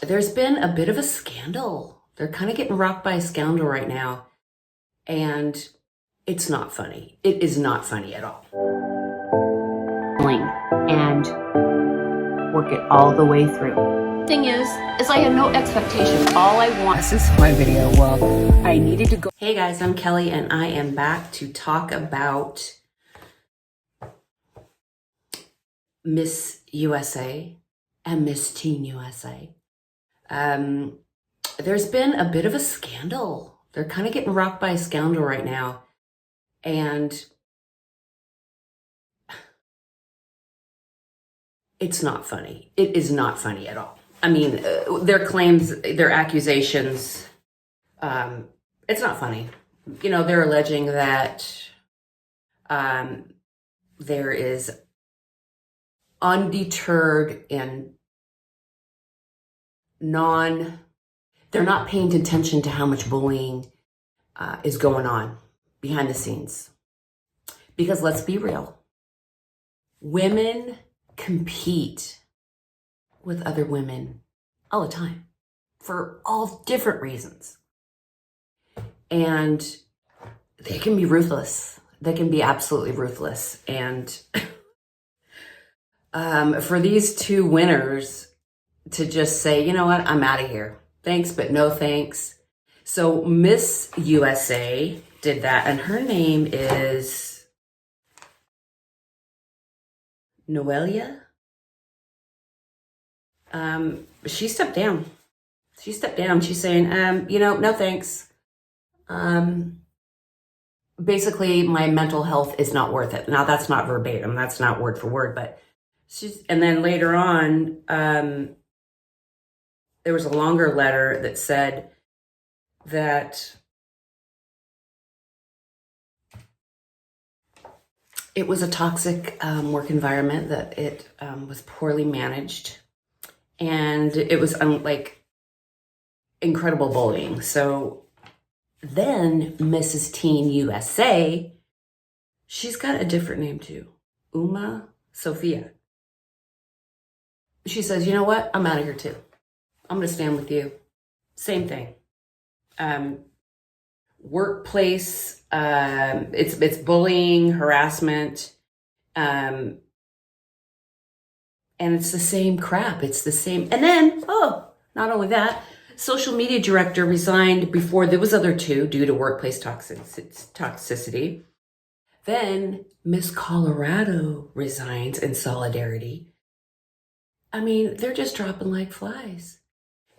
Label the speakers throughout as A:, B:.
A: There's been a bit of a scandal. They're kind of getting rocked by a scandal right now. And it's not funny. It is not funny at all. And work it all the way through. Thing is I have no expectation. All I want. This is my video. Well, I needed to go. Hey guys, I'm Kelly and I am back to talk about Miss USA and Miss Teen USA. There's been a bit of a scandal. They're kind of getting rocked by a scandal right now. And it's not funny. It is not funny at all. I mean, their claims, their accusations, it's not funny. You know, they're alleging that there is undeterred and they're not paying attention to how much bullying is going on behind the scenes. Because let's be real, women compete with other women all the time for all different reasons. And they can be ruthless. They can be absolutely ruthless. And for these two winners to just say, you know what, I'm out of here. Thanks, but no thanks. So Miss USA did that, and her name is Noelia. She stepped down. She's saying, you know, no thanks. Basically, my mental health is not worth it. Now, that's not verbatim. That's not word for word, but and then later on, there was a longer letter that said that it was a toxic work environment, that it was poorly managed, and it was like incredible bullying. So then Mrs. Teen USA, she's got a different name too, UmaSofia. She says, you know what? I'm out of here too. I'm going to stand with you. Same thing. Workplace, it's bullying, harassment, and it's the same crap. It's the same. And then, not only that, social media director resigned before there was other two due to workplace toxicity. Then Miss Colorado resigns in solidarity. I mean, they're just dropping like flies.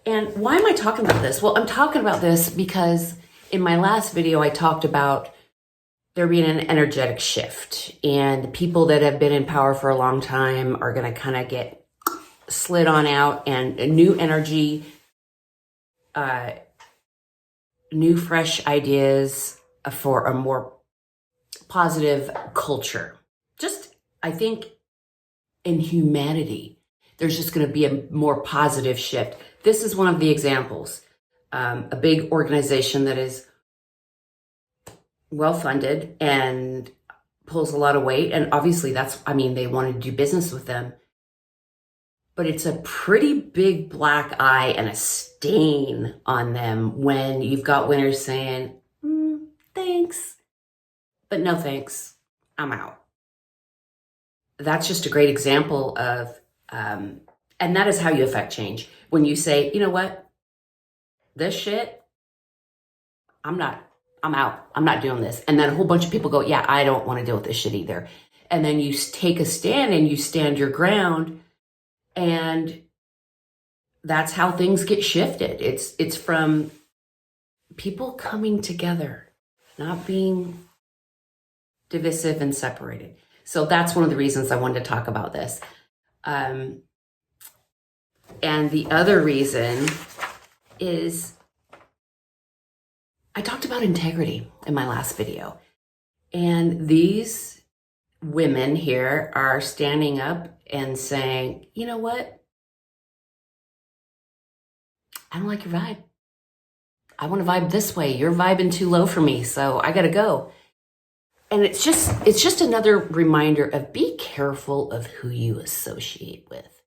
A: And why am I talking about this? Well, I'm talking about this because in my last video, I talked about there being an energetic shift, and people that have been in power for a long time are going to kind of get slid on out, and a new energy, new fresh ideas for a more positive culture. Just, I think in humanity, there's just going to be a more positive shift. This is one of the examples. A big organization that is well-funded and pulls a lot of weight. And obviously they want to do business with them. But it's a pretty big black eye and a stain on them when you've got winners saying, thanks, but no thanks, I'm out. That's just a great example of, and that is how you affect change. When you say, you know what, this shit, I'm out. I'm not doing this. And then a whole bunch of people go, yeah, I don't want to deal with this shit either. And then you take a stand and you stand your ground. And that's how things get shifted. It's from people coming together, not being divisive and separated. So that's one of the reasons I wanted to talk about this. And the other reason is I talked about integrity in my last video. And these women here are standing up and saying, you know what? I don't like your vibe. I want to vibe this way. You're vibing too low for me, so I got to go. And it's just another reminder of be careful of who you associate with.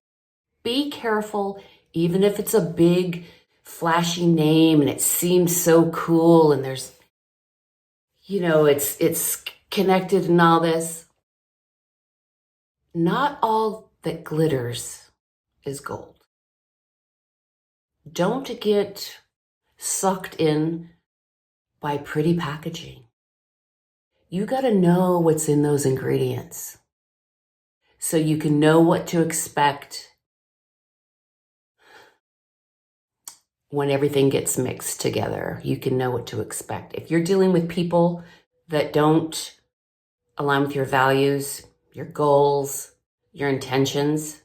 A: Be careful even if it's a big flashy name and it seems so cool and there's, it's connected and all this. Not all that glitters is gold. Don't get sucked in by pretty packaging. You got to know what's in those ingredients so you can know what to expect when everything gets mixed together. You can know what to expect. If you're dealing with people that don't align with your values, your goals, your intentions.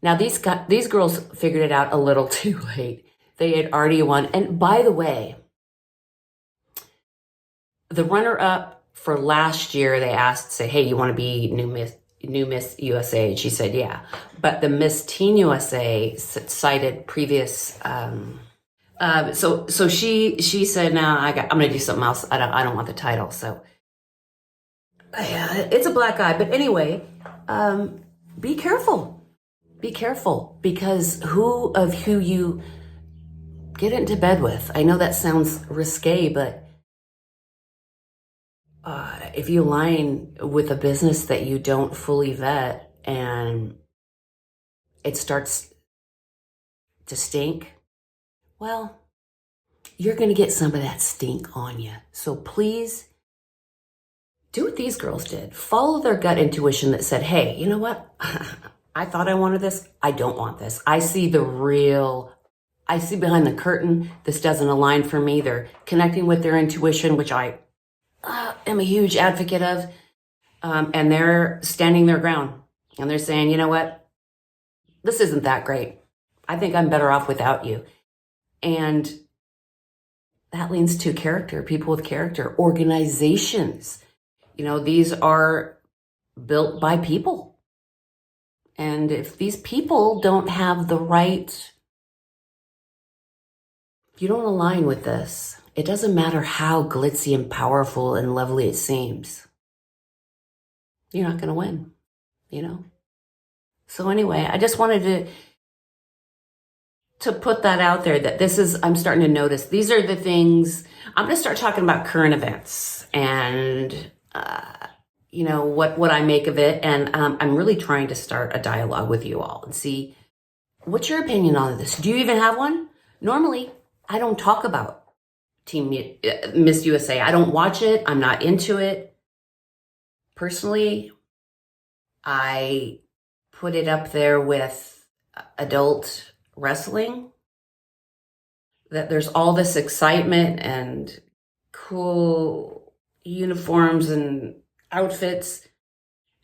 A: Now, these girls figured it out a little too late. They had already won. And by the way, the runner-up for last year, they asked, say, hey, you want to be new Miss USA? And she said, yeah. But the Miss Teen USA cited previous. So she said, no, I'm going to do something else. I don't want the title. So it's a black eye. But anyway, be careful. Be careful, because who you get into bed with. I know that sounds risque, but if you align with a business that you don't fully vet and it starts to stink, well, you're going to get some of that stink on you. So please do what these girls did. Follow their gut intuition that said, hey, you know what? I thought I wanted this. I don't want this. I see behind the curtain. This doesn't align for me. They're connecting with their intuition, which I am a huge advocate of. And they're standing their ground. And they're saying, you know what? This isn't that great. I think I'm better off without you. And that leans to character, people with character, organizations. These are built by people. And if these people don't have the right, if you don't align with this, it doesn't matter how glitzy and powerful and lovely it seems. You're not going to win, So anyway, I just wanted to put that out there, that I'm starting to notice, these are the things, I'm going to start talking about current events and, what I make of it. And I'm really trying to start a dialogue with you all and see, what's your opinion on this? Do you even have one? Normally, I don't talk about Team Miss USA. I don't watch it. I'm not into it. Personally, I put it up there with adult wrestling. That there's all this excitement and cool uniforms and outfits,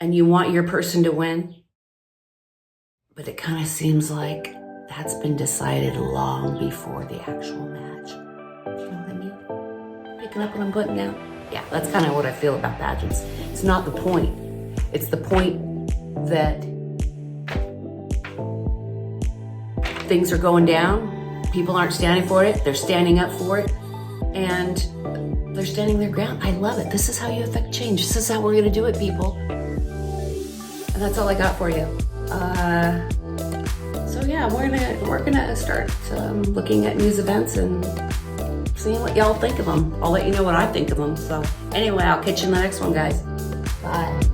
A: and you want your person to win. But it kind of seems like that's been decided long before the actual match. You know what I mean? Picking up what I'm putting down? Yeah, that's kind of what I feel about pageants. It's not the point. It's the point that things are going down. People aren't standing for it. They're standing up for it. And they're standing their ground. I love it. This is how you affect change. This is how we're going to do it, people. And that's all I got for you. So yeah, we're gonna start looking at news events and seeing what y'all think of them. I'll let you know what I think of them. So anyway, I'll catch you in the next one, guys. Bye.